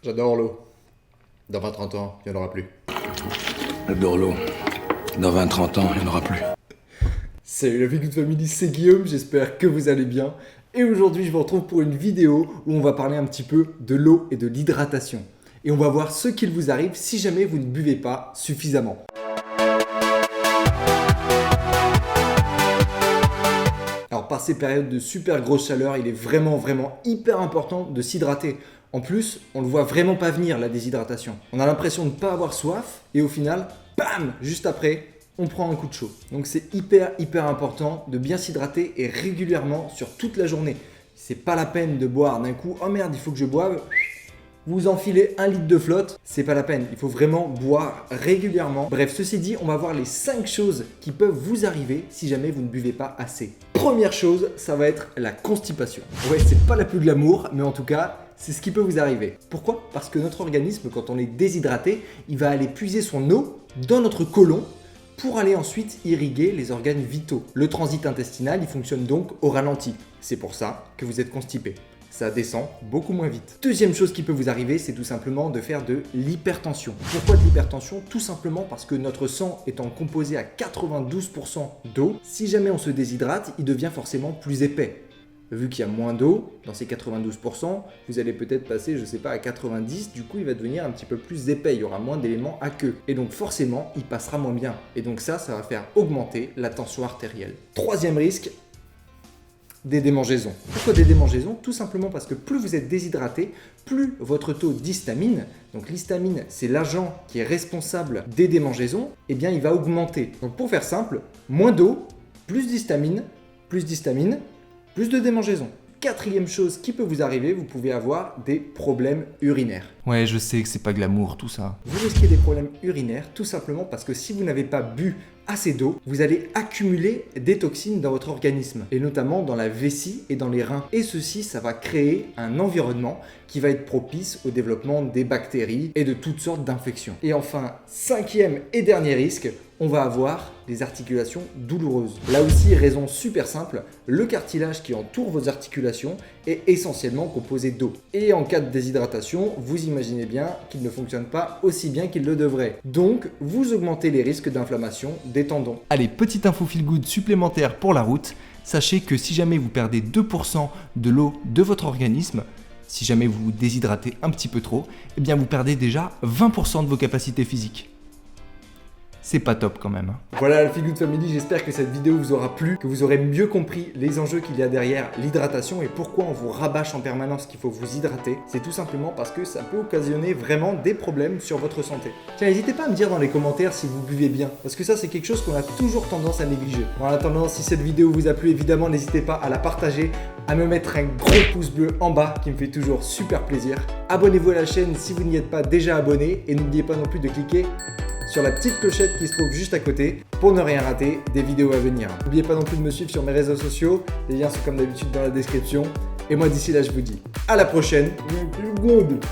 J'adore l'eau. Dans 20-30 ans, il n'y en aura plus. J'adore l'eau. Dans 20-30 ans, il n'y en aura plus. Salut la Feel Good Family, c'est Guillaume, j'espère que vous allez bien. Et aujourd'hui, je vous retrouve pour une vidéo où on va parler un petit peu de l'eau et de l'hydratation. Et on va voir ce qu'il vous arrive si jamais vous ne buvez pas suffisamment. Alors par ces périodes de super grosse chaleur, il est vraiment hyper important de s'hydrater. En plus, on le voit vraiment pas venir la déshydratation. On a l'impression de ne pas avoir soif et au final, bam, juste après, on prend un coup de chaud. Donc c'est hyper important de bien s'hydrater et régulièrement sur toute la journée. C'est pas la peine de boire d'un coup, oh merde, il faut que je boive. Vous enfilez 1 litre de flotte, c'est pas la peine. Il faut vraiment boire régulièrement. Bref, ceci dit, on va voir les 5 choses qui peuvent vous arriver si jamais vous ne buvez pas assez. Première chose, ça va être la constipation. Ouais, c'est pas la plus glamour, mais en tout cas, c'est ce qui peut vous arriver. Pourquoi ? Parce que notre organisme, quand on est déshydraté, il va aller puiser son eau dans notre côlon pour aller ensuite irriguer les organes vitaux. Le transit intestinal, il fonctionne donc au ralenti. C'est pour ça que vous êtes constipé. Ça descend beaucoup moins vite. Deuxième chose qui peut vous arriver, c'est tout simplement de faire de l'hypertension. Pourquoi de l'hypertension ? Tout simplement parce que notre sang étant composé à 92% d'eau, si jamais on se déshydrate, il devient forcément plus épais. Vu qu'il y a moins d'eau dans ces 92%, vous allez peut-être passer, je sais pas, à 90, du coup il va devenir un petit peu plus épais, il y aura moins d'éléments aqueux. Et donc forcément, il passera moins bien. Et donc ça va faire augmenter la tension artérielle. Troisième risque, des démangeaisons. Pourquoi des démangeaisons ? Tout simplement parce que plus vous êtes déshydraté, plus votre taux d'histamine, donc l'histamine c'est l'agent qui est responsable des démangeaisons, eh bien il va augmenter. Donc pour faire simple, moins d'eau, plus d'histamine, plus de démangeaisons. Quatrième chose qui peut vous arriver, vous pouvez avoir des problèmes urinaires. Ouais, je sais que c'est pas glamour tout ça. Vous risquez des problèmes urinaires tout simplement parce que si vous n'avez pas bu assez d'eau, vous allez accumuler des toxines dans votre organisme et notamment dans la vessie et dans les reins. Et ceci, ça va créer un environnement qui va être propice au développement des bactéries et de toutes sortes d'infections. Et enfin, cinquième et dernier risque, on va avoir des articulations douloureuses. Là aussi, raison super simple, le cartilage qui entoure vos articulations est essentiellement composé d'eau. Et en cas de déshydratation, vous imaginez bien qu'il ne fonctionne pas aussi bien qu'il le devrait. Donc, vous augmentez les risques d'inflammation des tendons. Allez, petite info feel good supplémentaire pour la route. Sachez que si jamais vous perdez 2% de l'eau de votre organisme, si jamais vous vous déshydratez un petit peu trop, eh bien vous perdez déjà 20% de vos capacités physiques. C'est pas top quand même. Voilà la Feel Good Family, j'espère que cette vidéo vous aura plu, que vous aurez mieux compris les enjeux qu'il y a derrière l'hydratation et pourquoi on vous rabâche en permanence qu'il faut vous hydrater. C'est tout simplement parce que ça peut occasionner vraiment des problèmes sur votre santé. Tiens, n'hésitez pas à me dire dans les commentaires si vous buvez bien, parce que ça c'est quelque chose qu'on a toujours tendance à négliger. En attendant, si cette vidéo vous a plu, évidemment n'hésitez pas à la partager, à me mettre un gros pouce bleu en bas qui me fait toujours super plaisir. Abonnez-vous à la chaîne si vous n'y êtes pas déjà abonné et n'oubliez pas non plus de cliquer sur la petite clochette qui se trouve juste à côté pour ne rien rater des vidéos à venir. N'oubliez pas non plus de me suivre sur mes réseaux sociaux, les liens sont comme d'habitude dans la description. Et moi d'ici là je vous dis à la prochaine. Good.